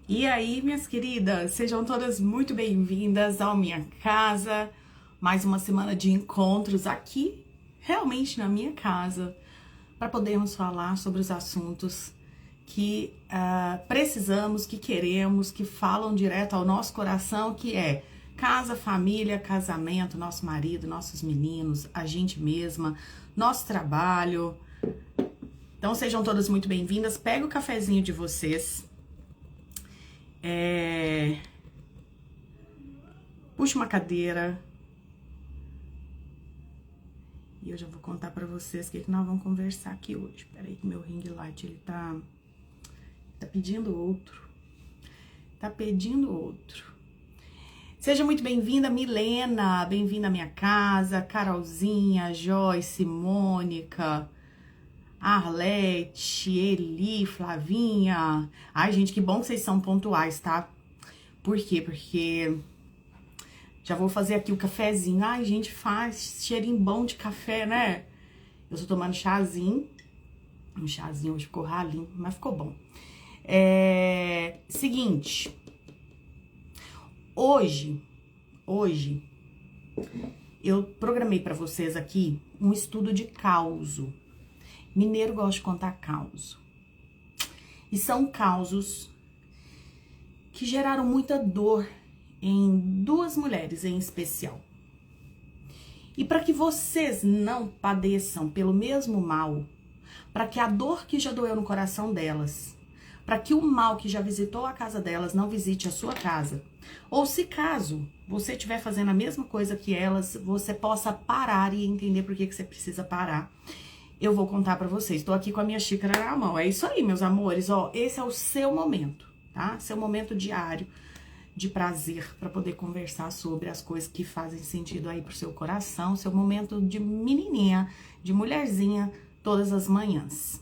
E aí, minhas queridas, sejam todas muito bem-vindas ao Minha Casa. Mais uma semana de encontros aqui, realmente na minha casa, para podermos falar sobre os assuntos que precisamos, que queremos, que falam direto ao nosso coração, que é casa, família, casamento, nosso marido, nossos meninos, a gente mesma, nosso trabalho. Então, sejam todas muito bem-vindas. Pega o cafezinho de vocês. Puxa uma cadeira e eu já vou contar pra vocês o que nós vamos conversar aqui hoje. Peraí que meu ring light, ele tá pedindo outro. Seja muito bem-vinda, Milena, bem-vinda à minha casa, Carolzinha, Joyce, Mônica, Arlete, Eli, Flavinha. Ai, gente, que bom que vocês são pontuais, tá? Por quê? Porque já vou fazer aqui o cafezinho. Ai, gente, faz cheirinho bom de café, né? Eu tô tomando chazinho. Um chazinho hoje ficou ralinho, mas ficou bom. Seguinte. Hoje, eu programei pra vocês aqui um estudo de causo. Mineiro gosta de contar causo. E são causos que geraram muita dor em duas mulheres em especial. E para que vocês não padeçam pelo mesmo mal, para que a dor que já doeu no coração delas, para que o mal que já visitou a casa delas não visite a sua casa, ou se caso você estiver fazendo a mesma coisa que elas, você possa parar e entender por que você precisa parar. Eu vou contar pra vocês. Tô aqui com a minha xícara na mão. É isso aí, meus amores. Ó, esse é o seu momento, tá? Seu momento diário de prazer pra poder conversar sobre as coisas que fazem sentido aí pro seu coração. Seu momento de menininha, de mulherzinha, todas as manhãs.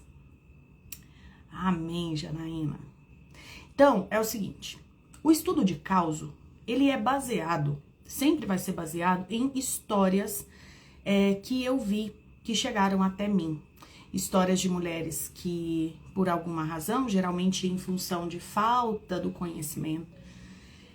Amém, Janaína. Então, é o seguinte. O estudo de causo, ele é baseado, sempre vai ser baseado em histórias que eu vi, que chegaram até mim. Histórias de mulheres que, por alguma razão, geralmente em função de falta do conhecimento,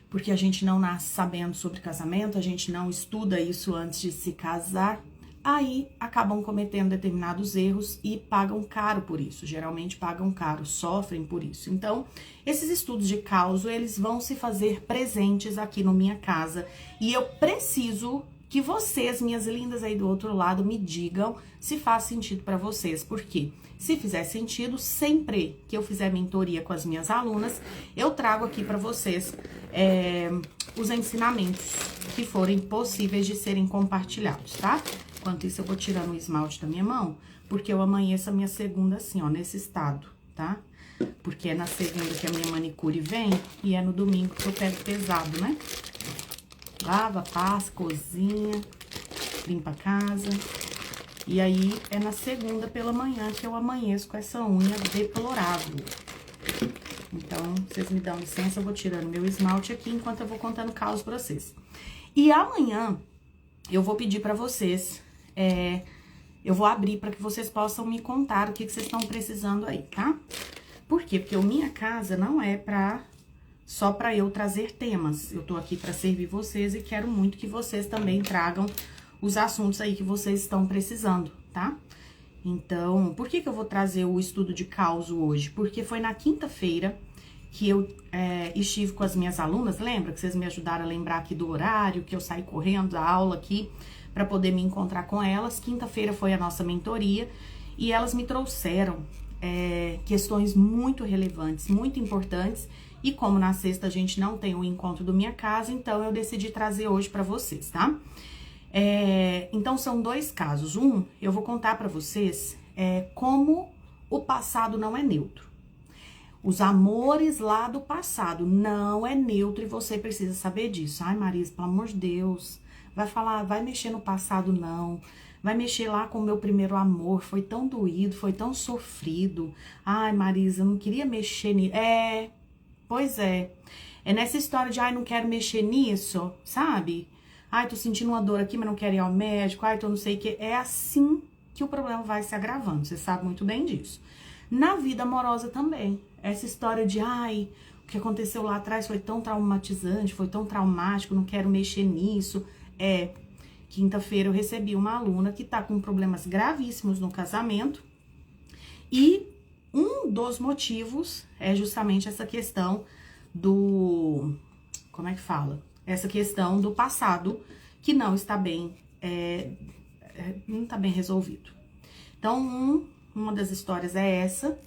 porque a gente não nasce sabendo sobre casamento, a gente não estuda isso antes de se casar, aí acabam cometendo determinados erros e pagam caro por isso. Geralmente pagam caro, sofrem por isso. Então, esses estudos de causa, eles vão se fazer presentes aqui no Minha Casa e eu preciso que vocês, minhas lindas aí do outro lado, me digam se faz sentido para vocês. Por quê? Se fizer sentido, sempre que eu fizer mentoria com as minhas alunas, eu trago aqui para vocês os ensinamentos que forem possíveis de serem compartilhados, tá? Enquanto isso, eu vou tirando o esmalte da minha mão, porque eu amanheço a minha segunda assim, ó, nesse estado, tá? Porque é na segunda que a minha manicure vem e é no domingo que eu pego pesado, né? Lava, passa, cozinha, limpa a casa. E aí, é na segunda pela manhã que eu amanheço com essa unha deplorável. Então, vocês me dão licença, eu vou tirando meu esmalte aqui enquanto eu vou contando caos pra vocês. E amanhã, eu vou pedir pra vocês, eu vou abrir pra que vocês possam me contar o que vocês estão precisando aí, tá? Por quê? Porque o Minha Casa não é só para eu trazer temas. Eu tô aqui para servir vocês e quero muito que vocês também tragam os assuntos aí que vocês estão precisando, tá? Então, por que eu vou trazer o estudo de causa hoje? Porque foi na quinta-feira que eu estive com as minhas alunas. Lembra que vocês me ajudaram a lembrar aqui do horário, que eu saí correndo da aula aqui para poder me encontrar com elas. Quinta-feira foi a nossa mentoria e elas me trouxeram questões muito relevantes, muito importantes. E como na sexta a gente não tem o encontro do Minha Casa, então eu decidi trazer hoje pra vocês, tá? Então são dois casos. Eu vou contar pra vocês como o passado não é neutro. Os amores lá do passado não é neutro e você precisa saber disso. Ai, Marisa, pelo amor de Deus, vai mexer no passado não. Vai mexer lá com o meu primeiro amor, foi tão doído, foi tão sofrido. Ai, Marisa, eu não queria mexer nisso. Pois é. É nessa história de, ai, não quero mexer nisso, sabe? Ai, tô sentindo uma dor aqui, mas não quero ir ao médico. Ai, tô não sei o que. É assim que o problema vai se agravando. Você sabe muito bem disso. Na vida amorosa também. Essa história de, ai, o que aconteceu lá atrás foi tão traumatizante, foi tão traumático, não quero mexer nisso. Quinta-feira eu recebi uma aluna que tá com problemas gravíssimos no casamento e um dos motivos é justamente essa questão do... como é que fala? Essa questão do passado que não está bem, não está bem resolvido. Então, uma das histórias é essa.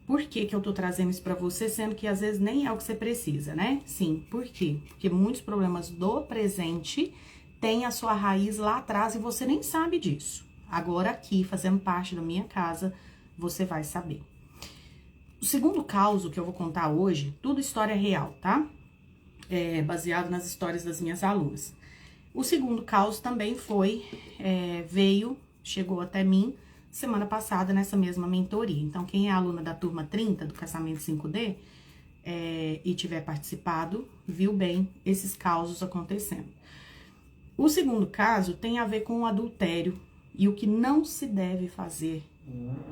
Por que que eu tô trazendo isso pra você, sendo que às vezes nem é o que você precisa, né? Sim, por quê? Porque muitos problemas do presente têm a sua raiz lá atrás e você nem sabe disso. Agora aqui, fazendo parte da minha casa, você vai saber. O segundo caso que eu vou contar hoje, tudo história real, tá? Baseado nas histórias das minhas alunas. O segundo caso também chegou até mim semana passada nessa mesma mentoria. Então, quem é aluna da turma 30 do Casamento 5D e tiver participado, viu bem esses causos acontecendo. O segundo caso tem a ver com o adultério e o que não se deve fazer.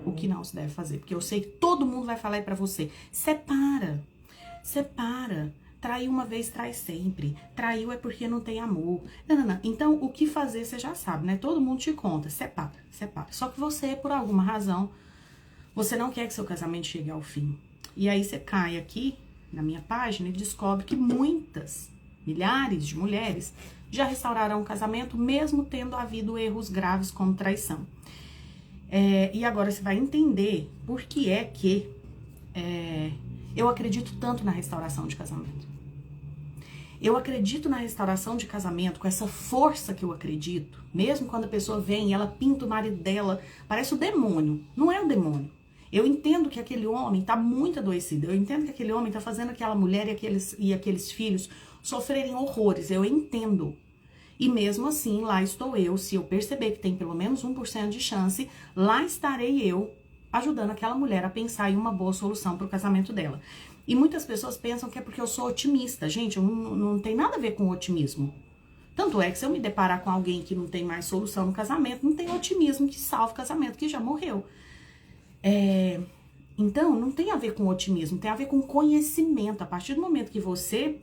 O que não se deve fazer. Porque eu sei que todo mundo vai falar aí pra você. Separa. Traiu uma vez, trai sempre. Traiu é porque não tem amor. Não. Então, o que fazer, você já sabe, né? Todo mundo te conta. Separa. Só que você, por alguma razão, você não quer que seu casamento chegue ao fim. E aí, você cai aqui na minha página e descobre que milhares de mulheres já restauraram o casamento, mesmo tendo havido erros graves como traição. E agora você vai entender por que é que eu acredito tanto na restauração de casamento. Eu acredito na restauração de casamento com essa força que eu acredito. Mesmo quando a pessoa vem e ela pinta o marido dela, parece o demônio. Não é o demônio. Eu entendo que aquele homem tá muito adoecido. Eu entendo que aquele homem tá fazendo aquela mulher e aqueles filhos sofrerem horrores. Eu entendo. E mesmo assim, lá estou eu. Se eu perceber que tem pelo menos 1% de chance, lá estarei eu ajudando aquela mulher a pensar em uma boa solução para o casamento dela. E muitas pessoas pensam que é porque eu sou otimista. Gente, não tem nada a ver com otimismo. Tanto é que se eu me deparar com alguém que não tem mais solução no casamento, não tem otimismo que salve o casamento que já morreu. Então, não tem a ver com otimismo, tem a ver com conhecimento. A partir do momento que você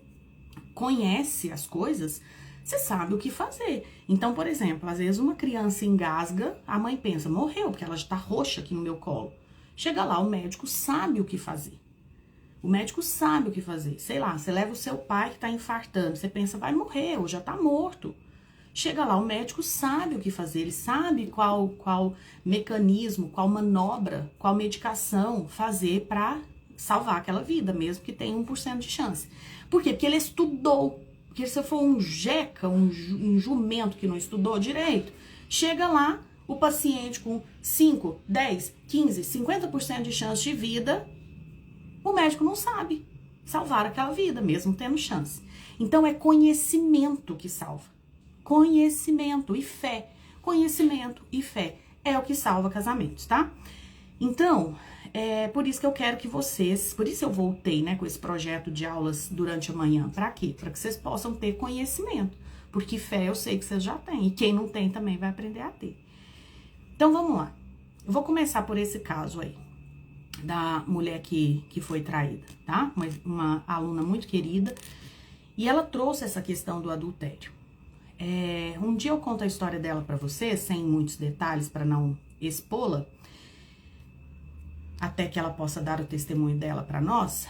conhece as coisas, você sabe o que fazer. Então, por exemplo, às vezes uma criança engasga, a mãe pensa, morreu, porque ela já tá roxa aqui no meu colo. Chega lá, o médico sabe o que fazer. O médico sabe o que fazer. Sei lá, você leva o seu pai que tá infartando, você pensa, vai morrer, ou já tá morto. Chega lá, o médico sabe o que fazer, ele sabe qual mecanismo, qual manobra, qual medicação fazer pra salvar aquela vida, mesmo que tenha 1% de chance. Por quê? Porque ele estudou. Porque se for um jeca, um jumento que não estudou direito, chega lá, o paciente com 5, 10, 15, 50% de chance de vida, o médico não sabe salvar aquela vida, mesmo tendo chance. Então, é conhecimento que salva. Conhecimento e fé. Conhecimento e fé é o que salva casamentos, tá? Então, por isso que eu quero que vocês... Por isso eu voltei, né, com esse projeto de aulas durante a manhã. Pra quê? Pra que vocês possam ter conhecimento. Porque fé eu sei que vocês já têm. E quem não tem também vai aprender a ter. Então, vamos lá. Eu vou começar por esse caso aí. Da mulher que foi traída, tá? Uma aluna muito querida. E ela trouxe essa questão do adultério. Um dia eu conto a história dela pra vocês, sem muitos detalhes, pra não expô-la, até que ela possa dar o testemunho dela pra nós.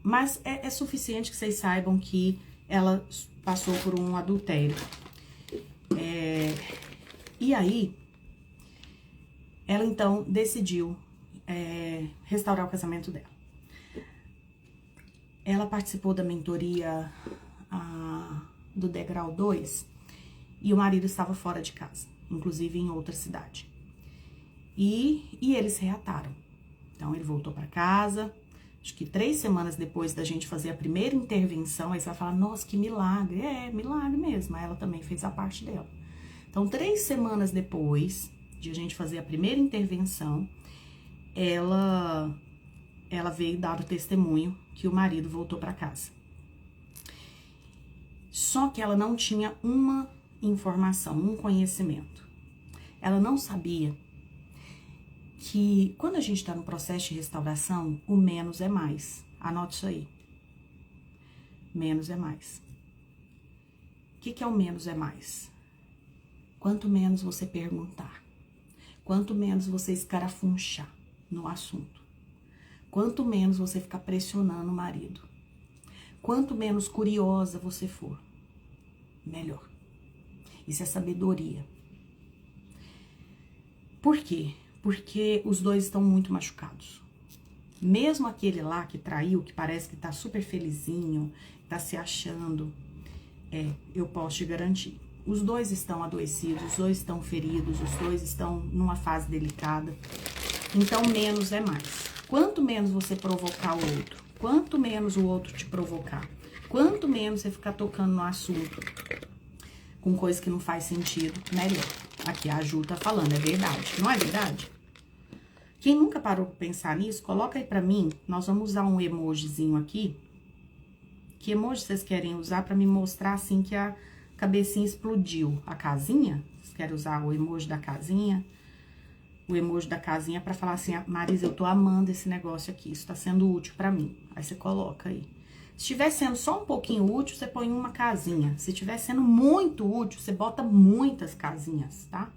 Mas é suficiente que vocês saibam que ela passou por um adultério. E aí, ela então decidiu restaurar o casamento dela. Ela participou da mentoria do degrau 2 e o marido estava fora de casa, inclusive em outra cidade. E eles reataram. Então, ele voltou para casa, acho que 3 semanas depois da gente fazer a primeira intervenção, aí você vai falar, nossa, que milagre. Milagre mesmo, ela também fez a parte dela. Então, 3 semanas depois de a gente fazer a primeira intervenção, ela veio dar o testemunho que o marido voltou para casa. Só que ela não tinha uma informação, um conhecimento. Ela não sabia que quando a gente está no processo de restauração, o menos é mais. Anote isso aí. Menos é mais. O que é o menos é mais? Quanto menos você perguntar, quanto menos você escarafunchar no assunto, quanto menos você ficar pressionando o marido, quanto menos curiosa você for, melhor. Isso é sabedoria. Por quê? Porque os dois estão muito machucados. Mesmo aquele lá que traiu, que parece que tá super felizinho, tá se achando, eu posso te garantir. Os dois estão adoecidos, os dois estão feridos, os dois estão numa fase delicada. Então, menos é mais. Quanto menos você provocar o outro, quanto menos o outro te provocar, quanto menos você ficar tocando no assunto com coisa que não faz sentido, melhor. Aqui a Ju tá falando, é verdade, não é verdade? Quem nunca parou pra pensar nisso, coloca aí pra mim. Nós vamos usar um emojizinho aqui. Que emoji vocês querem usar pra me mostrar assim que a cabecinha explodiu? A casinha? Vocês querem usar o emoji da casinha? O emoji da casinha pra falar assim, Marisa, eu tô amando esse negócio aqui, isso tá sendo útil pra mim. Aí você coloca aí. Se estiver sendo só um pouquinho útil, você põe uma casinha. Se estiver sendo muito útil, você bota muitas casinhas, tá?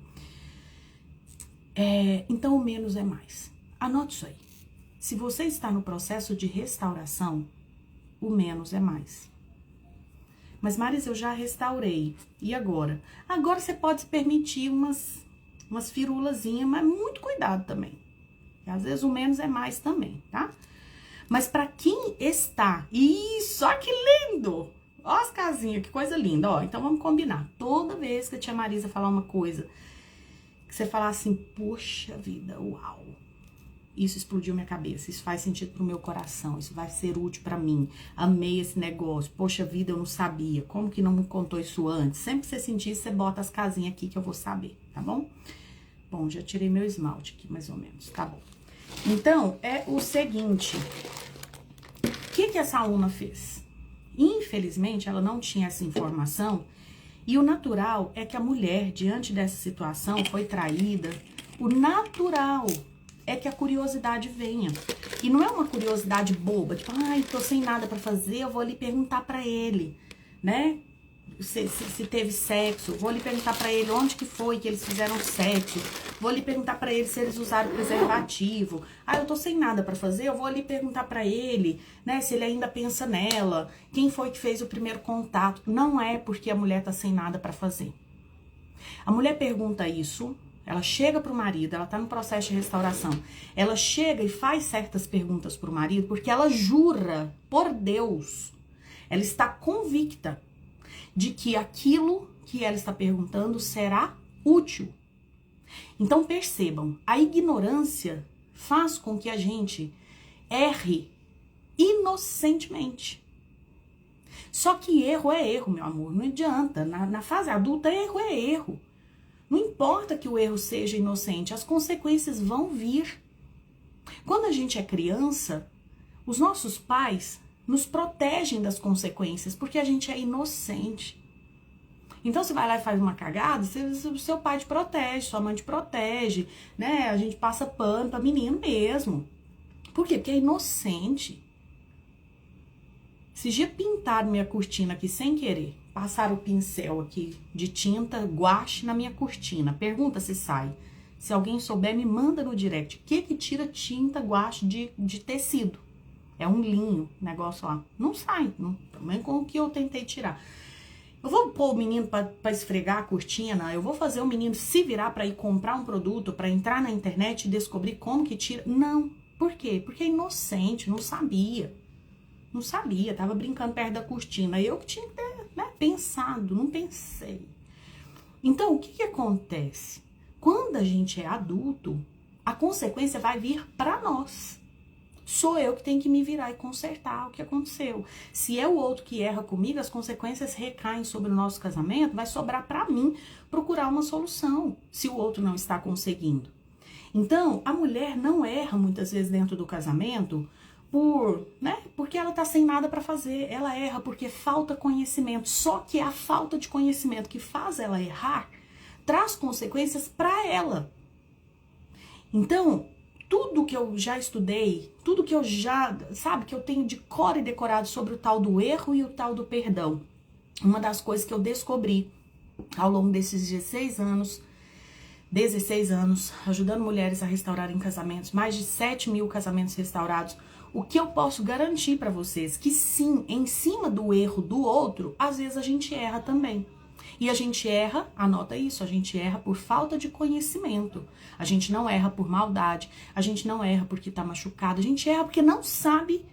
Então, o menos é mais. Anote isso aí. Se você está no processo de restauração, o menos é mais. Mas, Marisa, eu já restaurei. E agora? Agora você pode se permitir umas firulazinhas, mas muito cuidado também. Porque às vezes o menos é mais também, tá? Mas para quem está... Isso, olha que lindo! Ó as casinhas, que coisa linda. Ó, então vamos combinar. Toda vez que a tia Marisa falar uma coisa, que você falar assim, poxa vida, uau, isso explodiu minha cabeça, isso faz sentido pro meu coração, isso vai ser útil pra mim, amei esse negócio, poxa vida, eu não sabia, como que não me contou isso antes? Sempre que você sentir, você bota as casinhas aqui que eu vou saber, tá bom? Bom, já tirei meu esmalte aqui, mais ou menos, tá bom. Então, é o seguinte, o que essa aluna fez? Infelizmente, ela não tinha essa informação. E o natural é que a mulher, diante dessa situação, foi traída. O natural é que a curiosidade venha. E não é uma curiosidade boba, tipo, ai, tô sem nada pra fazer, eu vou ali perguntar pra ele, né? Se teve sexo, vou ali perguntar pra ele onde que foi que eles fizeram sexo, vou ali perguntar pra ele se eles usaram preservativo. Ah, eu tô sem nada pra fazer, eu vou ali perguntar pra ele, né, se ele ainda pensa nela, quem foi que fez o primeiro contato. Não é porque a mulher tá sem nada pra fazer. A mulher pergunta isso, ela chega pro marido, ela tá no processo de restauração, ela chega e faz certas perguntas pro marido porque ela jura por Deus, ela está convicta de que aquilo que ela está perguntando será útil. Então percebam, a ignorância faz com que a gente erre inocentemente. Só que erro é erro, meu amor, não adianta. Na fase adulta, erro é erro. Não importa que o erro seja inocente, as consequências vão vir. Quando a gente é criança, os nossos pais nos protegem das consequências, porque a gente é inocente. Então, você vai lá e faz uma cagada, seu pai te protege, sua mãe te protege, né? A gente passa pano pra menino mesmo. Por quê? Porque é inocente. Esses dias pintaram minha cortina aqui sem querer. Passaram o pincel aqui de tinta guache na minha cortina. Pergunta se sai. Se alguém souber, me manda no direct. O que tira tinta guache de tecido? É um linho, negócio lá. Não sai, também com o que eu tentei tirar. Eu vou pôr o menino pra esfregar a cortina, eu vou fazer o menino se virar pra ir comprar um produto, pra entrar na internet e descobrir como que tira. Não. Por quê? Porque é inocente, não sabia. Não sabia, tava brincando perto da cortina. Eu que tinha que ter, né, pensado, não pensei. Então, o que acontece? Quando a gente é adulto, a consequência vai vir pra nós. Sou eu que tenho que me virar e consertar o que aconteceu. Se é o outro que erra comigo, as consequências recaem sobre o nosso casamento, vai sobrar pra mim procurar uma solução, se o outro não está conseguindo. Então, a mulher não erra muitas vezes dentro do casamento porque ela tá sem nada pra fazer. Ela erra porque falta conhecimento. Só que a falta de conhecimento que faz ela errar traz consequências pra ela. Então, tudo que eu já estudei, tudo que eu já, sabe, que eu tenho de cor e decorado sobre o tal do erro e o tal do perdão. Uma das coisas que eu descobri ao longo desses 16 anos, ajudando mulheres a restaurarem casamentos, mais de 7 mil casamentos restaurados, o que eu posso garantir para vocês? Que sim, em cima do erro do outro, às vezes a gente erra também. E a gente erra, anota isso, a gente erra por falta de conhecimento. A gente não erra por maldade, a gente não erra porque tá machucado, a gente erra porque não sabe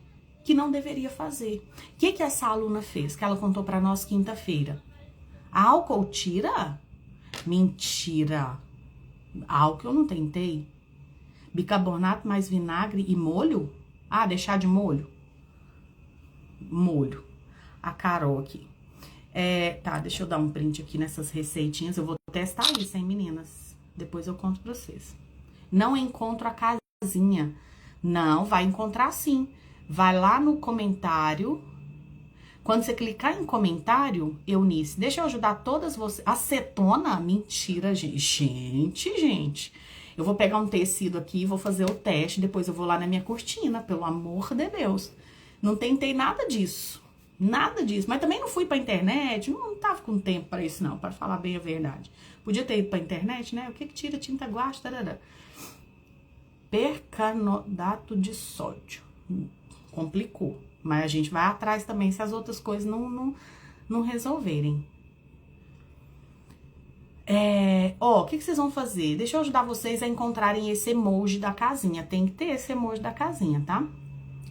que não deveria fazer. O que essa aluna fez? Que ela contou para nós quinta-feira. Álcool tira? Mentira. Álcool eu não tentei. Bicarbonato mais vinagre e molho? Ah, deixar de molho? Molho. A Carol aqui. Tá, deixa eu dar um print aqui nessas receitinhas. Eu vou testar isso, hein, meninas? Depois eu conto pra vocês. Não encontro a casinha. Não, vai encontrar sim. Vai lá no comentário. Quando você clicar em comentário, Eunice, deixa eu ajudar todas vocês. Acetona? Mentira, gente. Gente. Eu vou pegar um tecido aqui e vou fazer o teste. Depois eu vou lá na minha cortina, pelo amor de Deus. Não tentei nada disso. Nada disso. Mas também não fui pra internet. Não tava com tempo para isso, não. Para falar bem a verdade. Podia ter ido pra internet, né? O que tira tinta guache? Tarará. Percanodato de sódio. Complicou. Mas a gente vai atrás também se as outras coisas não resolverem. O que vocês vão fazer? Deixa eu ajudar vocês a encontrarem esse emoji da casinha. Tem que ter esse emoji da casinha, tá?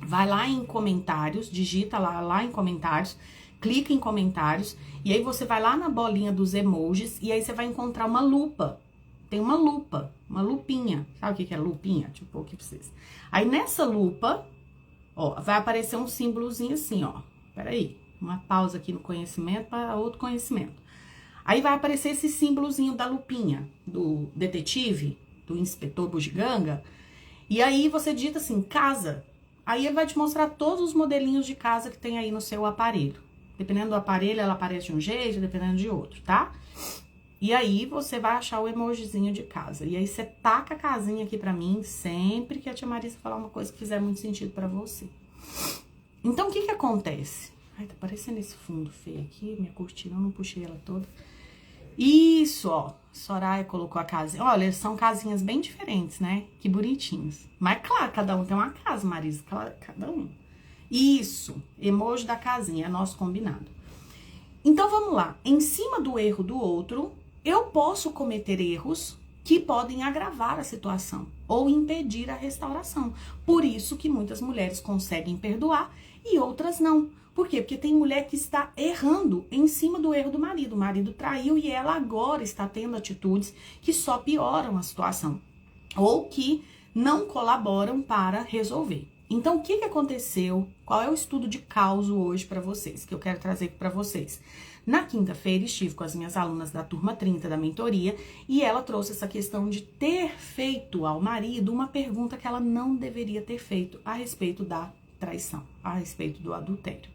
Vai lá em comentários, digita lá em comentários, clica em comentários, e aí você vai lá na bolinha dos emojis, e aí você vai encontrar uma lupa. Tem uma lupa, uma lupinha. Sabe o que é lupinha? Deixa eu pôr aqui pra vocês. Aí nessa lupa, ó, vai aparecer um símbolozinho assim, ó. Peraí, uma pausa aqui no conhecimento para outro conhecimento. Aí vai aparecer esse símbolozinho da lupinha, do detetive, do inspetor bugiganga. E aí você digita assim, casa. Aí ele vai te mostrar todos os modelinhos de casa que tem aí no seu aparelho. Dependendo do aparelho, ela aparece de um jeito, dependendo de outro, tá? E aí você vai achar o emojizinho de casa. E aí você taca a casinha aqui pra mim, sempre que a tia Marisa falar uma coisa que fizer muito sentido pra você. Então, o que acontece? Ai, tá parecendo esse fundo feio aqui, minha cortina, eu não puxei ela toda. Isso, ó, Soraya colocou a casinha. Olha, são casinhas bem diferentes, né? Que bonitinhos. Mas, claro, cada um tem uma casa, Marisa, cada um. Isso, emoji da casinha, é nosso combinado. Então, vamos lá. Em cima do erro do outro, eu posso cometer erros que podem agravar a situação ou impedir a restauração. Por isso que muitas mulheres conseguem perdoar e outras não. Por quê? Porque tem mulher que está errando em cima do erro do marido. O marido traiu e ela agora está tendo atitudes que só pioram a situação ou que não colaboram para resolver. Então, o que aconteceu? Qual é o estudo de causo hoje para vocês, que eu quero trazer para vocês? Na quinta-feira, estive com as minhas alunas da turma 30 da mentoria e ela trouxe essa questão de ter feito ao marido uma pergunta que ela não deveria ter feito a respeito da traição, a respeito do adultério.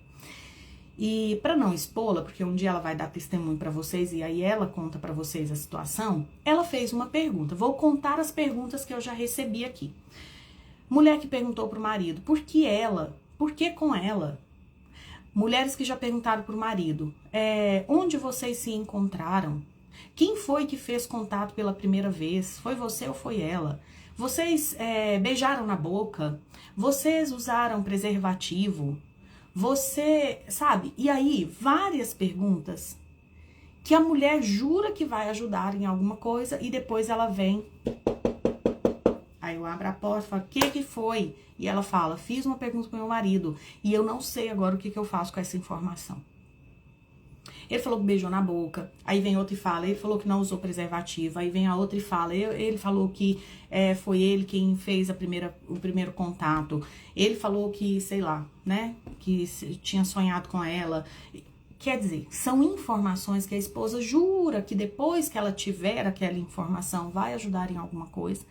E para não expô-la, porque um dia ela vai dar testemunho para vocês e aí ela conta para vocês a situação, ela fez uma pergunta. Vou contar as perguntas que eu já recebi aqui. Mulher que perguntou pro marido, por que ela? Por que com ela? Mulheres que já perguntaram pro marido, onde vocês se encontraram? Quem foi que fez contato pela primeira vez? Foi você ou foi ela? Vocês beijaram na boca? Vocês usaram preservativo? Você, sabe? E aí, várias perguntas que a mulher jura que vai ajudar em alguma coisa e depois ela vem. Aí eu abro a porta e falo, o que foi? E ela fala, fiz uma pergunta pro meu marido e eu não sei agora o que eu faço com essa informação. Ele falou que beijou na boca, aí vem outra e fala, ele falou que não usou preservativo, aí vem a outra e fala, ele falou que foi ele quem fez o primeiro contato, ele falou que, sei lá, né, que tinha sonhado com ela. Quer dizer, são informações que a esposa jura que depois que ela tiver aquela informação vai ajudar em alguma coisa.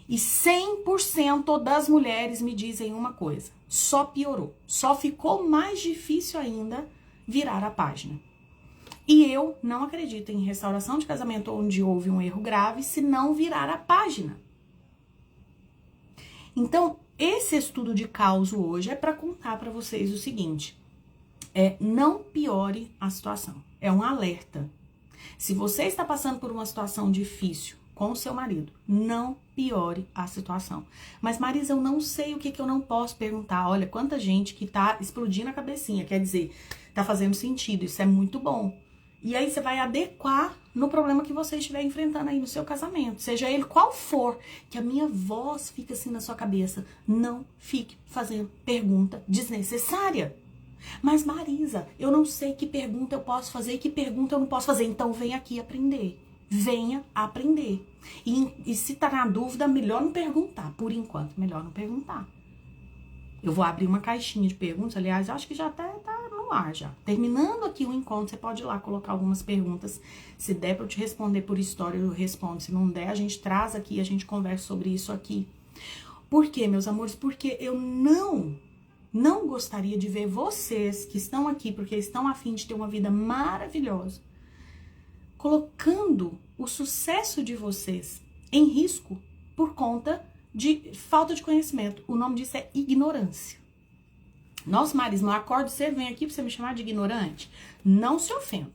E 100% das mulheres me dizem uma coisa, só piorou, só ficou mais difícil ainda virar a página. E eu não acredito em restauração de casamento onde houve um erro grave se não virar a página. Então, esse estudo de causa hoje é para contar para vocês o seguinte: não piore a situação. É um alerta. Se você está passando por uma situação difícil com o seu marido, não piore a situação. Mas, Marisa, eu não sei o que eu não posso perguntar. Olha, quanta gente que tá explodindo a cabecinha, quer dizer, tá fazendo sentido, isso é muito bom. E aí você vai adequar no problema que você estiver enfrentando aí no seu casamento, seja ele qual for, que a minha voz fica assim na sua cabeça. Não fique fazendo pergunta desnecessária. Mas, Marisa, eu não sei que pergunta eu posso fazer e que pergunta eu não posso fazer. Então, vem aqui aprender. Venha aprender. E se tá na dúvida, melhor não perguntar. Por enquanto, melhor não perguntar. Eu vou abrir uma caixinha de perguntas. Aliás, acho que já até tá no ar já. Terminando aqui o encontro, você pode ir lá colocar algumas perguntas. Se der pra eu te responder por história, eu respondo. Se não der, a gente traz aqui, a gente conversa sobre isso aqui. Por quê, meus amores? Porque eu não gostaria de ver vocês que estão aqui porque estão a fim de ter uma vida maravilhosa, colocando o sucesso de vocês em risco por conta de falta de conhecimento. O nome disso é ignorância. Nossa, Marisa, eu acordo cedo, vem aqui pra você me chamar de ignorante? Não se ofenda.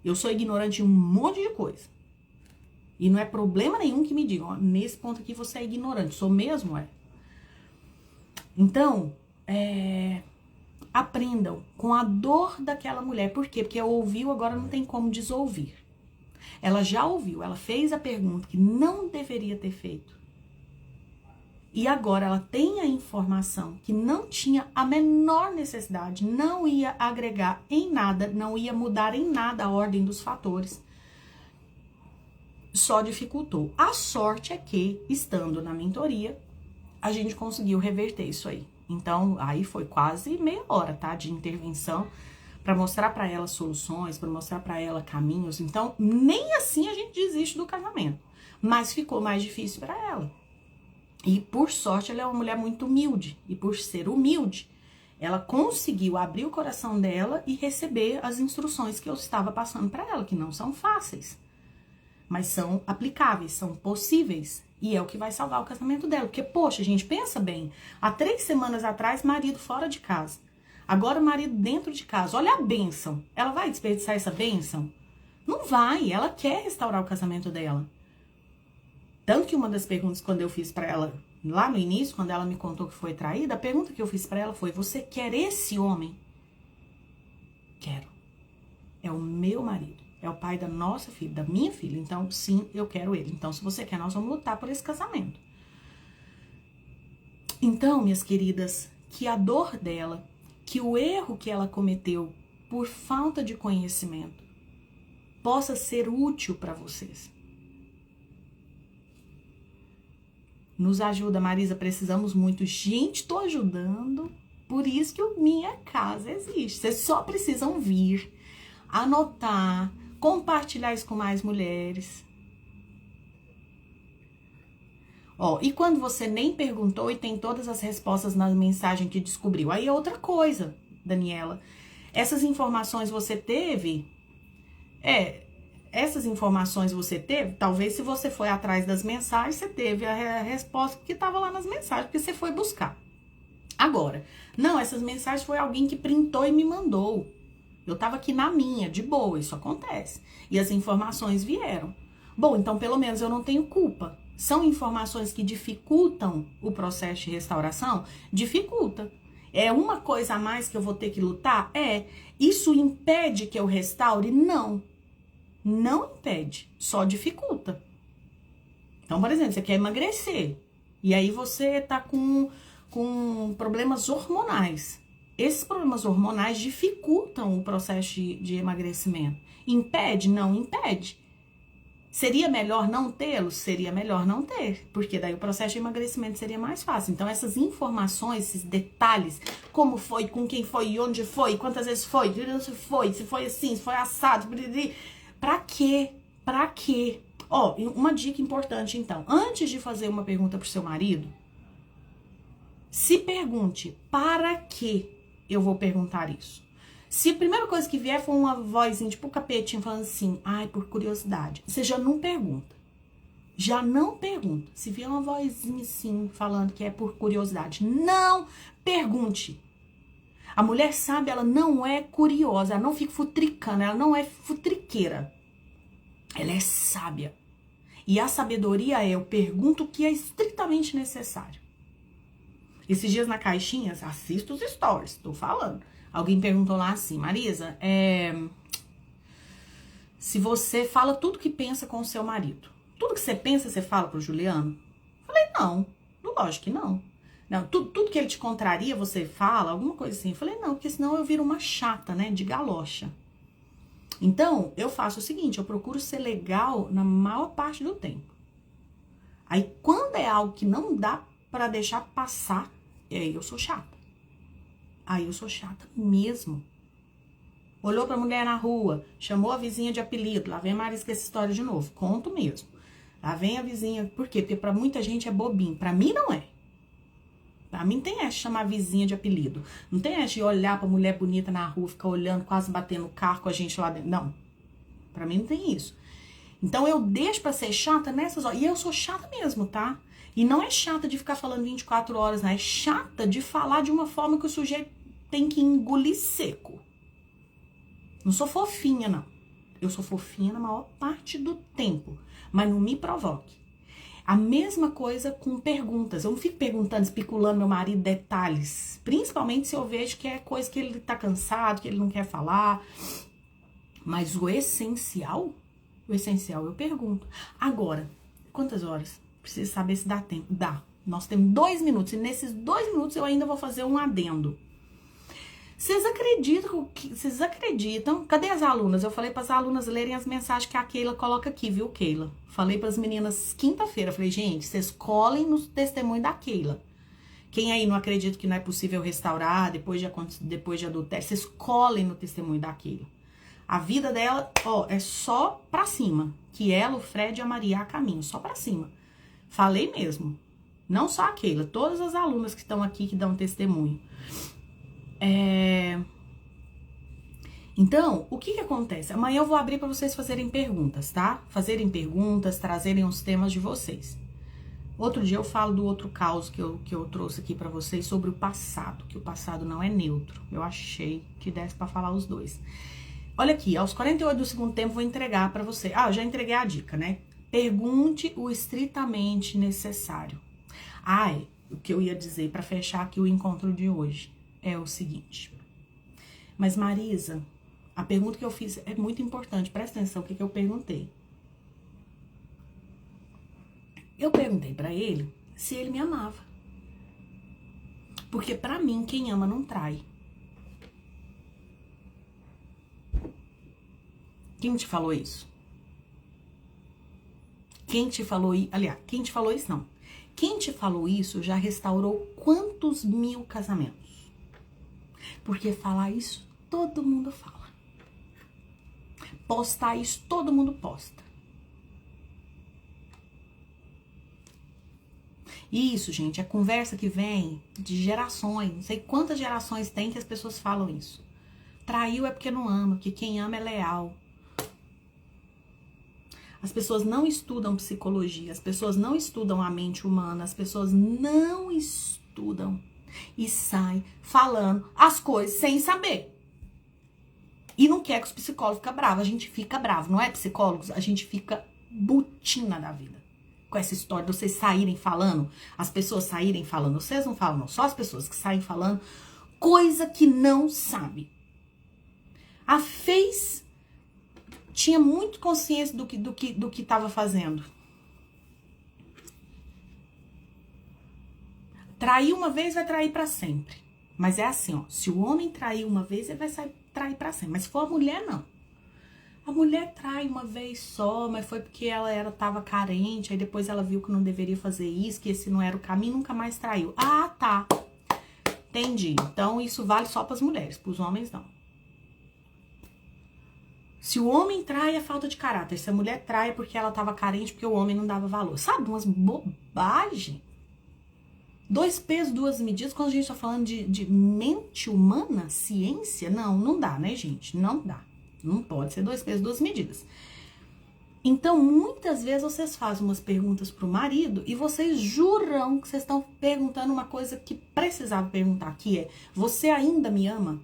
Eu sou ignorante em um monte de coisa. E não é problema nenhum que me digam, ó, nesse ponto aqui você é ignorante. Sou mesmo, é? Então, aprendam com a dor daquela mulher. Por quê? Porque ouviu, agora não tem como desouvir. Ela já ouviu, ela fez a pergunta que não deveria ter feito. E agora ela tem a informação que não tinha a menor necessidade, não ia agregar em nada, não ia mudar em nada a ordem dos fatores. Só dificultou. A sorte é que, estando na mentoria, a gente conseguiu reverter isso aí. Então, aí foi quase meia hora, tá? De intervenção para mostrar para ela soluções, para mostrar para ela caminhos. Então, nem assim a gente desiste do casamento. Mas ficou mais difícil para ela. E, por sorte, ela é uma mulher muito humilde. E por ser humilde, ela conseguiu abrir o coração dela e receber as instruções que eu estava passando para ela, que não são fáceis. Mas são aplicáveis, são possíveis. E é o que vai salvar o casamento dela. Porque, poxa, gente, pensa bem. Há 3 semanas atrás, marido fora de casa. Agora, marido dentro de casa. Olha a bênção. Ela vai desperdiçar essa bênção? Não vai. Ela quer restaurar o casamento dela. Tanto que uma das perguntas, quando eu fiz pra ela, lá no início, quando ela me contou que foi traída, a pergunta que eu fiz pra ela foi: você quer esse homem? Quero. É o meu marido. É o pai da nossa filha, da minha filha. Então, sim, eu quero ele. Então, se você quer, nós vamos lutar por esse casamento. Então, minhas queridas, que a dor dela, que o erro que ela cometeu por falta de conhecimento, possa ser útil para vocês. Nos ajuda, Marisa, precisamos muito. Gente, tô ajudando. Por isso que o Minha Casa existe. Vocês só precisam vir, anotar, compartilhar isso com mais mulheres. Ó, e quando você nem perguntou e tem todas as respostas na mensagem que descobriu? Aí é outra coisa, Daniela. Essas informações você teve? Essas informações você teve? Talvez se você foi atrás das mensagens, você teve a resposta que estava lá nas mensagens, porque você foi buscar. Agora, não, essas mensagens foi alguém que printou e me mandou. Eu tava aqui na minha, de boa, isso acontece. E as informações vieram. Bom, então pelo menos eu não tenho culpa. São informações que dificultam o processo de restauração? Dificulta. É uma coisa a mais que eu vou ter que lutar? Isso impede que eu restaure? Não. Não impede, só dificulta. Então, por exemplo, você quer emagrecer. E aí você tá com problemas hormonais. Esses problemas hormonais dificultam o processo de emagrecimento. Impede? Não impede. Seria melhor não tê-los? Seria melhor não ter, porque daí o processo de emagrecimento seria mais fácil. Então, essas informações, esses detalhes, como foi, com quem foi, onde foi, quantas vezes foi, se foi assim, se foi assado, pra quê? Pra quê? Ó, uma dica importante, então. Antes de fazer uma pergunta pro seu marido, se pergunte, para que eu vou perguntar isso? Se a primeira coisa que vier for uma vozinha, tipo o capetinho, falando assim, ai, por curiosidade, você já não pergunta. Já não pergunta. Se vier uma vozinha assim, falando que é por curiosidade, não pergunte. A mulher sábia, ela não é curiosa, ela não fica futricando, ela não é futriqueira. Ela é sábia. E a sabedoria eu pergunto o que é estritamente necessário. Esses dias na caixinha, assisto os stories, tô falando. Alguém perguntou lá assim, Marisa, se você fala tudo que pensa com o seu marido, tudo que você pensa, você fala pro Juliano? Falei, não, lógico que não. Não, tudo que ele te contraria, você fala, alguma coisa assim. Falei, não, porque senão eu viro uma chata, né, de galocha. Então, eu faço o seguinte, eu procuro ser legal na maior parte do tempo. Aí, quando é algo que não dá pra deixar passar, aí eu sou chata. Aí eu sou chata mesmo. Olhou pra mulher na rua, chamou a vizinha de apelido. Lá vem a Marisa com essa história de novo. Conto mesmo. Lá vem a vizinha. Por quê? Porque pra muita gente é bobinho. Pra mim não é. Pra mim tem essa de chamar a vizinha de apelido. Não tem essa de olhar pra mulher bonita na rua, ficar olhando, quase batendo o carro com a gente lá dentro. Não. Pra mim não tem isso. Então eu deixo pra ser chata nessas horas. E eu sou chata mesmo, tá? E não é chata de ficar falando 24 horas, né? É chata de falar de uma forma que o sujeito tem que engolir seco. Não sou fofinha, não. Eu sou fofinha na maior parte do tempo. Mas não me provoque. A mesma coisa com perguntas. Eu não fico perguntando, especulando meu marido detalhes. Principalmente se eu vejo que é coisa que ele tá cansado, que ele não quer falar. Mas o essencial eu pergunto. Agora, quantas horas? Preciso saber se dá tempo. Dá. Nós temos 2 minutos. E nesses 2 minutos eu ainda vou fazer um adendo. Vocês acreditam? Cadê as alunas? Eu falei para as alunas lerem as mensagens que a Keila coloca aqui, viu, Keila? Falei para as meninas quinta-feira. Falei, gente, vocês colhem no testemunho da Keila. Quem aí não acredita que não é possível restaurar depois de adultério, vocês colhem no testemunho da Keila. A vida dela, ó, é só pra cima. Que ela, o Fred e a Maria a caminho, só pra cima. Falei mesmo. Não só a Keila, todas as alunas que estão aqui que dão testemunho. Então, o que acontece? Amanhã eu vou abrir para vocês fazerem perguntas, tá? Fazerem perguntas, trazerem os temas de vocês. Outro dia eu falo do outro caos que eu trouxe aqui para vocês sobre o passado, que o passado não é neutro. Eu achei que desse para falar os dois. Olha aqui, aos 48 do segundo tempo vou entregar para você. Ah, eu já entreguei a dica, né? Pergunte o estritamente necessário. O que eu ia dizer para fechar aqui o encontro de hoje é o seguinte. Mas Marisa, a pergunta que eu fiz é muito importante. Presta atenção, o que eu perguntei. Eu perguntei pra ele se ele me amava. Porque pra mim, quem ama não trai. Quem te falou isso? Quem te falou isso? Aliás, quem te falou isso não. Quem te falou isso já restaurou quantos mil casamentos? Porque falar isso, todo mundo fala. Postar isso, todo mundo posta. Isso, gente, é conversa que vem de gerações. Não sei quantas gerações tem que as pessoas falam isso. Traiu é porque não ama, porque quem ama é leal. As pessoas não estudam psicologia, as pessoas não estudam a mente humana, as pessoas não estudam e saem falando as coisas sem saber. E não quer que os psicólogos fiquem bravos, a gente fica bravo, não é, psicólogos? A gente fica butina da vida. Com essa história de vocês saírem falando, as pessoas saírem falando, vocês não falam não, só as pessoas que saem falando coisa que não sabe. A Fez tinha muito consciência do que estava fazendo. Trair uma vez vai trair para sempre. Mas é assim, ó, se o homem trair uma vez, ele vai trair para sempre. Mas se for a mulher, não. A mulher trai uma vez só, mas foi porque ela tava carente, aí depois ela viu que não deveria fazer isso, que esse não era o caminho, nunca mais traiu. Ah, tá. Entendi. Então isso vale só para as mulheres, para os homens não. Se o homem trai é falta de caráter, se a mulher trai é porque ela tava carente, porque o homem não dava valor. Sabe, umas bobagens. 2 pesos, 2 medidas, quando a gente tá falando de mente humana, ciência, não dá, né, gente? Não dá. Não pode ser 2 pesos, 2 medidas. Então, muitas vezes vocês fazem umas perguntas pro marido e vocês juram que vocês estão perguntando uma coisa que precisava perguntar, que é: você ainda me ama?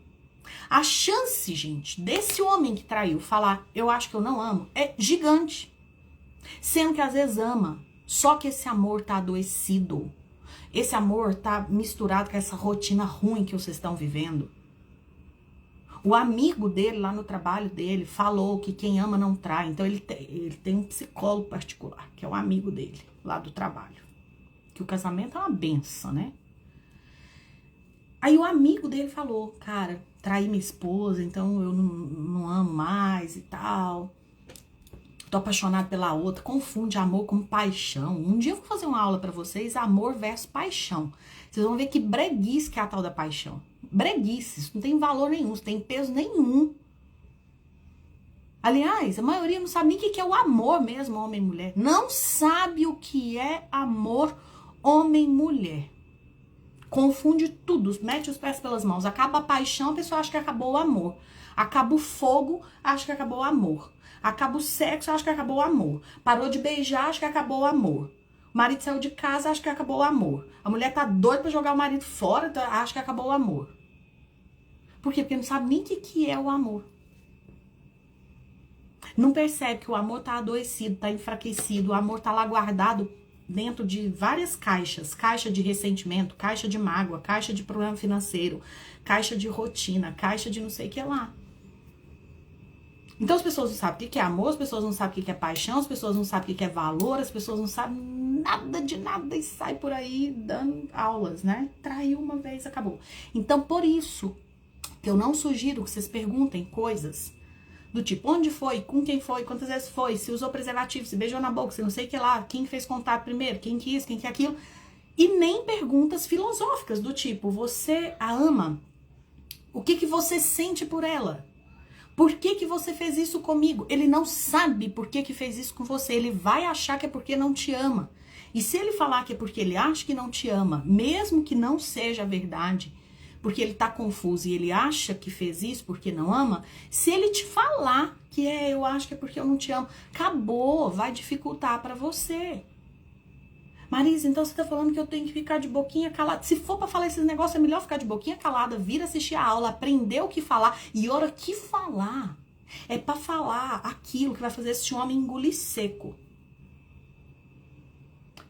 A chance, gente, desse homem que traiu falar eu acho que eu não amo é gigante. Sendo que às vezes ama, só que esse amor tá adoecido. Esse amor tá misturado com essa rotina ruim que vocês estão vivendo. O amigo dele lá no trabalho dele falou que quem ama não trai. Então ele tem um psicólogo particular, que é um amigo dele lá do trabalho. Que o casamento é uma benção, né? Aí o amigo dele falou: cara, traí minha esposa, então eu não amo mais e tal. Tô apaixonado pela outra. Confunde amor com paixão. Um dia eu vou fazer uma aula pra vocês, amor versus paixão. Vocês vão ver que breguice que é a tal da paixão. Breguice, isso não tem valor nenhum, isso não tem peso nenhum. Aliás, a maioria não sabe nem o que é o amor mesmo, homem e mulher. Não sabe o que é amor homem e mulher. Confunde tudo, mete os pés pelas mãos. Acaba a paixão, a pessoa acha que acabou o amor. Acaba o fogo, acha que acabou o amor. Acaba o sexo, acha que acabou o amor. Parou de beijar, acha que acabou o amor. O marido saiu de casa, acha que acabou o amor. A mulher tá doida pra jogar o marido fora, acha que acabou o amor. Por quê? Porque não sabe nem o que é o amor. Não percebe que o amor tá adoecido, tá enfraquecido. O amor tá lá guardado dentro de várias caixas. Caixa de ressentimento, caixa de mágoa, caixa de problema financeiro, caixa de rotina, caixa de não sei o que lá. Então as pessoas não sabem o que é amor, as pessoas não sabem o que é paixão, as pessoas não sabem o que é valor, as pessoas não sabem nada de nada e sai por aí dando aulas, né? Traiu uma vez, acabou. Então por isso que eu não sugiro que vocês perguntem coisas do tipo: onde foi, com quem foi, quantas vezes foi, se usou preservativo, se beijou na boca, se não sei o que lá, quem fez contato primeiro, quem que isso, quem que aquilo. E nem perguntas filosóficas do tipo: você a ama? O que você sente por ela? Por que você fez isso comigo? Ele não sabe por que fez isso com você. Ele vai achar que é porque não te ama. E se ele falar que é porque ele acha que não te ama, mesmo que não seja verdade, porque ele tá confuso e ele acha que fez isso porque não ama, se ele te falar que eu acho que é porque eu não te amo, acabou, vai dificultar pra você. Marisa, então você tá falando que eu tenho que ficar de boquinha calada. Se for pra falar esses negócios, é melhor ficar de boquinha calada, vir assistir a aula, aprender o que falar. E hora que falar, é pra falar aquilo que vai fazer esse homem engolir seco.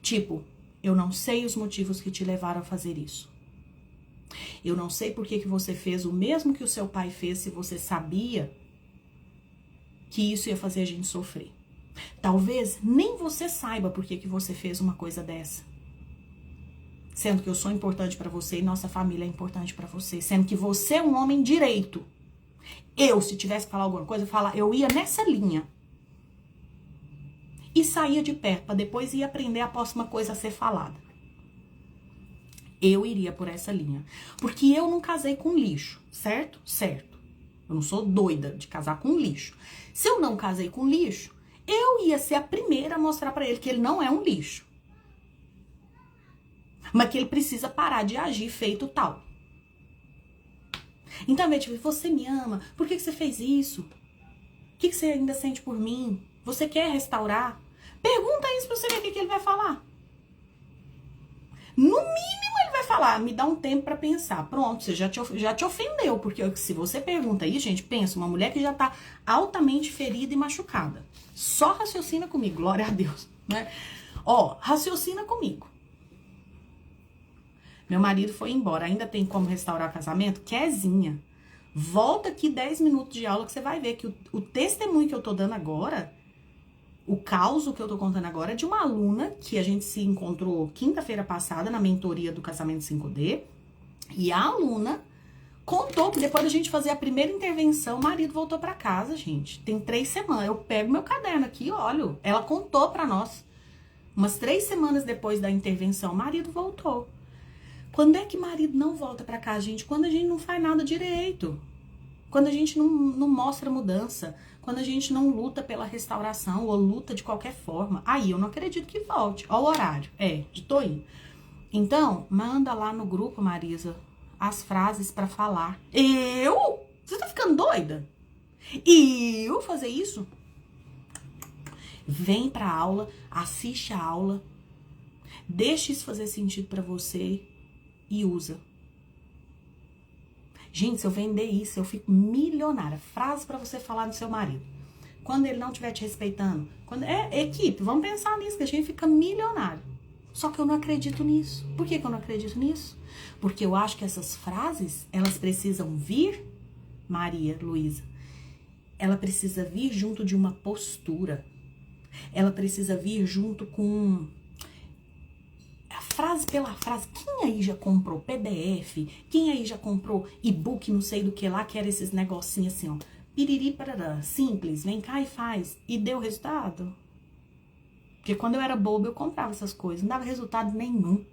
Tipo: eu não sei os motivos que te levaram a fazer isso. Eu não sei por que você fez o mesmo que o seu pai fez, se você sabia que isso ia fazer a gente sofrer. Talvez nem você saiba por que você fez uma coisa dessa. Sendo que eu sou importante pra você e nossa família é importante pra você. Sendo que você é um homem direito. Eu, se tivesse que falar alguma coisa, eu ia nessa linha. E saía de perto, pra depois ir aprender a próxima coisa a ser falada. Eu iria por essa linha. Porque eu não casei com lixo, certo? Certo. Eu não sou doida de casar com lixo. Se eu não casei com lixo, eu ia ser a primeira a mostrar pra ele que ele não é um lixo. Mas que ele precisa parar de agir feito tal. Então, tipo: você me ama? Por que você fez isso? O que você ainda sente por mim? Você quer restaurar? Pergunta isso pra você ver o que ele vai falar. No mínimo ele vai falar: me dá um tempo pra pensar. Pronto, você já te ofendeu. Porque se você pergunta aí, gente, pensa, uma mulher que já tá altamente ferida e machucada. Só raciocina comigo, glória a Deus, né? Ó, raciocina comigo. Meu marido foi embora, ainda tem como restaurar o casamento? Quezinha. Volta aqui 10 minutos de aula que você vai ver que o testemunho que eu tô dando agora, o caos que eu tô contando agora, é de uma aluna que a gente se encontrou quinta-feira passada na mentoria do Casamento 5D. E a aluna contou que depois da gente fazer a primeira intervenção, o marido voltou pra casa, gente. Tem 3 semanas. Eu pego meu caderno aqui e olho. Ela contou pra nós. Umas 3 semanas depois da intervenção, o marido voltou. Quando é que marido não volta pra casa, gente? Quando a gente não faz nada direito. Quando a gente não mostra mudança. Quando a gente não luta pela restauração ou luta de qualquer forma. Aí eu não acredito que volte. Ó o horário. De tô indo. Então, manda lá no grupo, Marisa, as frases pra falar. Eu? Você tá ficando doida? Eu fazer isso? Vem pra aula, assiste a aula, deixa isso fazer sentido pra você e usa. Gente, se eu vender isso, eu fico milionária. Frase pra você falar do seu marido. Quando ele não estiver te respeitando. Equipe, vamos pensar nisso, que a gente fica milionário. Só que eu não acredito nisso. Por que eu não acredito nisso? Porque eu acho que essas frases, elas precisam vir, Maria Luísa, ela precisa vir junto de uma postura. Ela precisa vir junto com a frase pela frase. Quem aí já comprou PDF? Quem aí já comprou e-book, não sei do que lá, que era esses negocinhos assim, ó. Piriri, parará, simples, vem cá e faz. E deu resultado? Porque quando eu era boba, eu comprava essas coisas. Não dava resultado nenhum.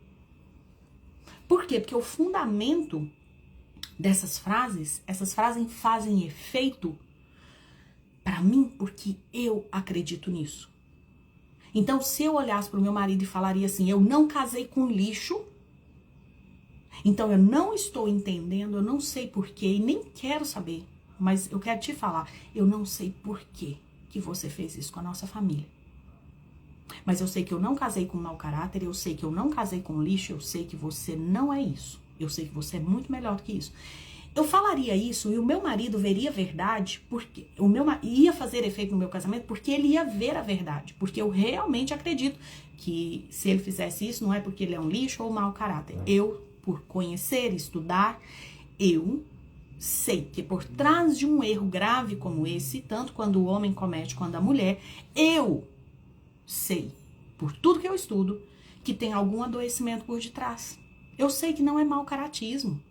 Por quê? Porque o fundamento dessas frases, essas frases fazem efeito pra mim porque eu acredito nisso. Então, se eu olhasse pro meu marido e falaria assim, eu não casei com lixo, então eu não estou entendendo, eu não sei porquê e nem quero saber, mas eu quero te falar, eu não sei porquê que você fez isso com a nossa família. Mas eu sei que eu não casei com mau caráter, eu sei que eu não casei com lixo, eu sei que você não é isso. Eu sei que você é muito melhor do que isso. Eu falaria isso e o meu marido veria a verdade, porque ia fazer efeito no meu casamento, porque ele ia ver a verdade. Porque eu realmente acredito que se ele fizesse isso, não é porque ele é um lixo ou mau caráter. Eu, por conhecer, estudar, eu sei que por trás de um erro grave como esse, tanto quando o homem comete quanto a mulher, eu sei, por tudo que eu estudo, que tem algum adoecimento por detrás. Eu sei que não é mau caratismo.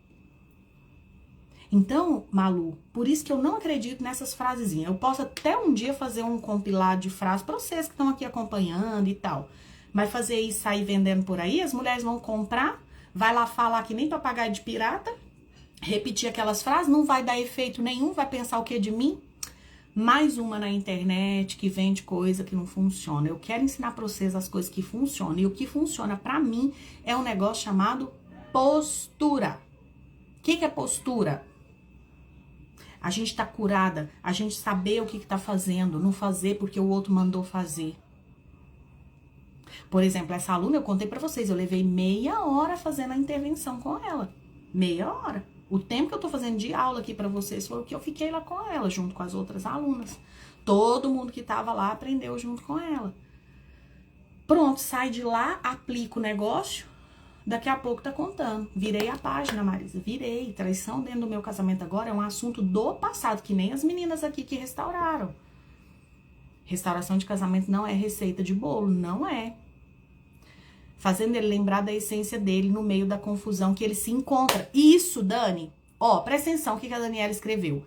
Então, Malu, por isso que eu não acredito nessas frasezinhas. Eu posso até um dia fazer um compilado de frases para vocês que estão aqui acompanhando e tal. Mas fazer isso, sair vendendo por aí, as mulheres vão comprar, vai lá falar que nem papagaio de pirata, repetir aquelas frases, não vai dar efeito nenhum, vai pensar o que de mim? Mais uma na internet que vende coisa que não funciona. Eu quero ensinar para vocês as coisas que funcionam. E o que funciona para mim é um negócio chamado postura. O que é postura? A gente tá curada, a gente saber o que tá fazendo, não fazer porque o outro mandou fazer. Por exemplo, essa aluna, eu contei pra vocês, eu levei meia hora fazendo a intervenção com ela. Meia hora. O tempo que eu tô fazendo de aula aqui pra vocês foi o que eu fiquei lá com ela, junto com as outras alunas. Todo mundo que tava lá aprendeu junto com ela. Pronto, sai de lá, aplica o negócio, daqui a pouco tá contando. Virei a página, Marisa, virei. Traição dentro do meu casamento agora é um assunto do passado, que nem as meninas aqui que restauraram. Restauração de casamento não é receita de bolo, não é. Fazendo ele lembrar da essência dele no meio da confusão que ele se encontra. Isso, Dani, ó, presta atenção o que a Daniela escreveu.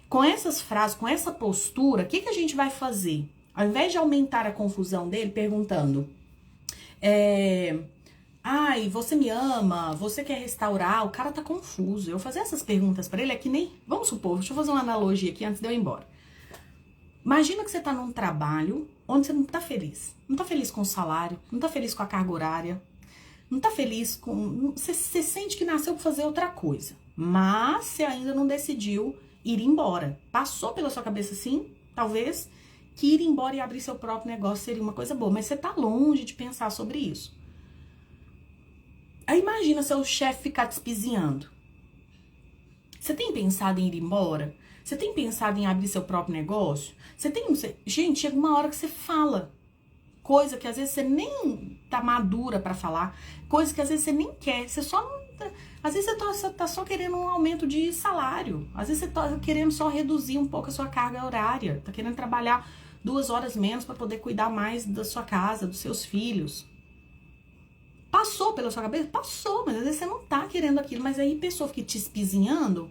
Com essas frases, com essa postura, o que a gente vai fazer? Ao invés de aumentar a confusão dele, perguntando... Ai, você me ama, você quer restaurar, o cara tá confuso. Eu fazer essas perguntas pra ele é que nem... Vamos supor, deixa eu fazer uma analogia aqui antes de eu ir embora. Imagina que você tá num trabalho onde você não tá feliz. Não tá feliz com o salário, não tá feliz com a carga horária, não tá feliz com... Você sente que nasceu pra fazer outra coisa, mas você ainda não decidiu ir embora. Passou pela sua cabeça assim, talvez, que ir embora e abrir seu próprio negócio seria uma coisa boa, mas você tá longe de pensar sobre isso. Aí imagina seu chefe ficar te espizinhando. Você tem pensado em ir embora? Você tem pensado em abrir seu próprio negócio? Gente, chega uma hora que você fala coisa que às vezes você nem tá madura pra falar, coisa que às vezes você nem quer, você só não... Às vezes você tá só querendo um aumento de salário, às vezes você tá querendo só reduzir um pouco a sua carga horária, tá querendo trabalhar 2 horas menos pra poder cuidar mais da sua casa, dos seus filhos. Passou pela sua cabeça? Passou, mas às vezes você não tá querendo aquilo, mas aí a pessoa fica te espizinhando,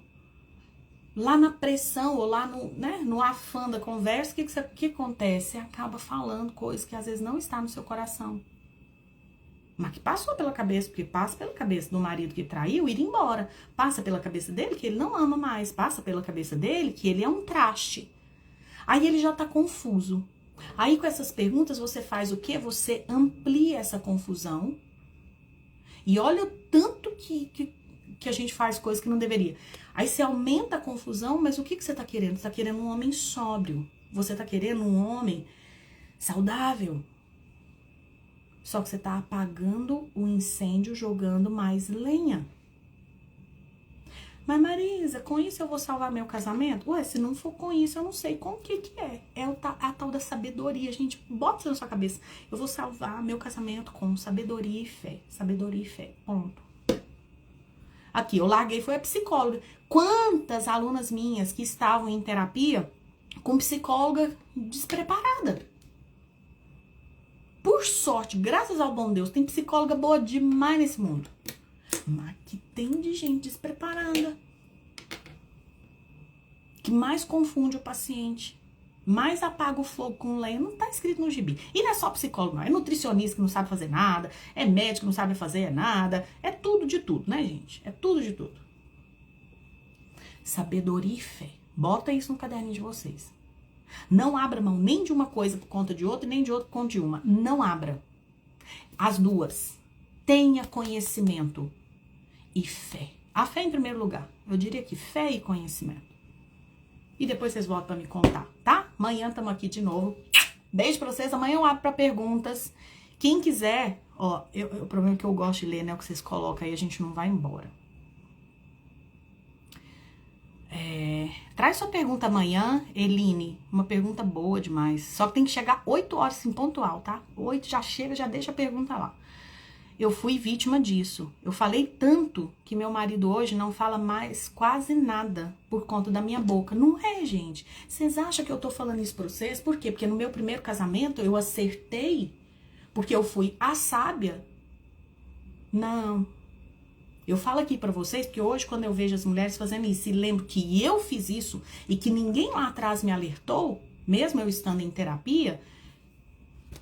lá na pressão ou lá no afã da conversa, o que acontece? Você acaba falando coisas que às vezes não está no seu coração. Mas que passou pela cabeça, porque passa pela cabeça do marido que traiu ir embora. Passa pela cabeça dele que ele não ama mais. Passa pela cabeça dele que ele é um traste. Aí ele já tá confuso. Aí com essas perguntas você faz o quê? Você amplia essa confusão. E olha o tanto que a gente faz coisas que não deveria. Aí você aumenta a confusão, mas o que você tá querendo? Você tá querendo um homem sóbrio. Você tá querendo um homem... saudável. Só que você tá apagando o incêndio, jogando mais lenha. Mas Marisa, com isso eu vou salvar meu casamento? Ué, se não for com isso, eu não sei com o que é. É a tal da sabedoria, gente. Bota isso na sua cabeça. Eu vou salvar meu casamento com sabedoria e fé. Sabedoria e fé. Ponto. Aqui, eu larguei, foi a psicóloga. Quantas alunas minhas que estavam em terapia com psicóloga despreparada? Por sorte, graças ao bom Deus, tem psicóloga boa demais nesse mundo. Mas que tem de gente despreparada. Que mais confunde o paciente. Mais apaga o fogo com lenha. Não tá escrito no gibi. E não é só psicólogo, não. É nutricionista que não sabe fazer nada. É médico que não sabe fazer nada. É tudo de tudo, né, gente? É tudo de tudo. Sabedoria e fé. Bota isso no caderninho de vocês. Não abra mão nem de uma coisa por conta de outra, nem de outra por conta de uma. Não abra. As duas. Tenha conhecimento e fé. A fé em primeiro lugar. Eu diria que fé e conhecimento. E depois vocês voltam pra me contar, tá? Amanhã estamos aqui de novo. Beijo pra vocês. Amanhã eu abro pra perguntas. Quem quiser, ó, o problema é que eu gosto de ler, né? O que vocês colocam aí, a gente não vai embora. Traz sua pergunta amanhã, Eline. Uma pergunta boa demais. Só que tem que chegar 8 horas, assim, pontual, tá? 8 já chega, já deixa a pergunta lá. Eu fui vítima disso. Eu falei tanto que meu marido hoje não fala mais quase nada por conta da minha boca. Não é, gente. Vocês acham que eu tô falando isso pra vocês? Por quê? Porque no meu primeiro casamento eu acertei porque eu fui a sábia? Não. Eu falo aqui pra vocês porque hoje quando eu vejo as mulheres fazendo isso e lembro que eu fiz isso e que ninguém lá atrás me alertou, mesmo eu estando em terapia,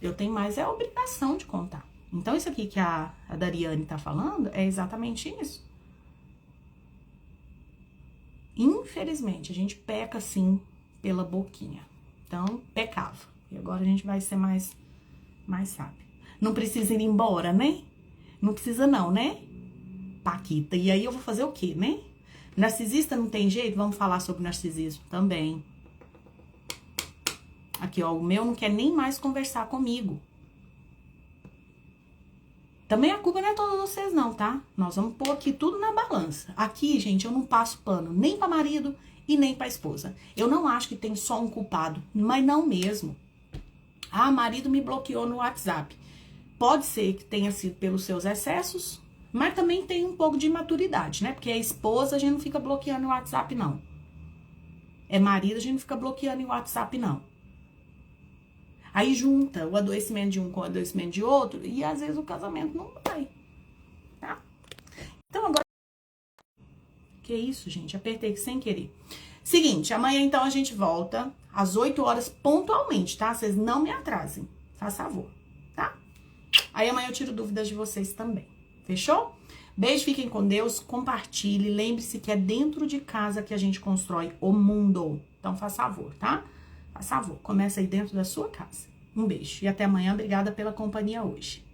eu tenho mais a obrigação de contar. Então, isso aqui que a Dariane tá falando é exatamente isso. Infelizmente, a gente peca, sim, pela boquinha. Então, pecava. E agora a gente vai ser mais sábio. Não precisa ir embora, né? Não precisa não, né? Paquita. E aí eu vou fazer o quê, né? Narcisista não tem jeito? Vamos falar sobre narcisismo também. Aqui, ó, o meu não quer nem mais conversar comigo. Também a culpa não é toda de vocês não, tá? Nós vamos pôr aqui tudo na balança. Aqui, gente, eu não passo pano nem para marido e nem para esposa. Eu não acho que tem só um culpado, mas não mesmo. Ah, marido me bloqueou no WhatsApp. Pode ser que tenha sido pelos seus excessos, mas também tem um pouco de imaturidade, né? Porque a esposa a gente não fica bloqueando o WhatsApp, não. É marido, a gente não fica bloqueando o WhatsApp, não. Aí junta o adoecimento de um com o adoecimento de outro e às vezes o casamento não vai, tá? Então agora... Que isso, gente? Apertei sem querer. Seguinte, amanhã então a gente volta às 8 horas pontualmente, tá? Vocês não me atrasem, faz favor, tá? Aí amanhã eu tiro dúvidas de vocês também, fechou? Beijo, fiquem com Deus, compartilhe, lembre-se que é dentro de casa que a gente constrói o mundo. Então faz favor, tá? Faz favor, começa aí dentro da sua casa. Um beijo e até amanhã. Obrigada pela companhia hoje.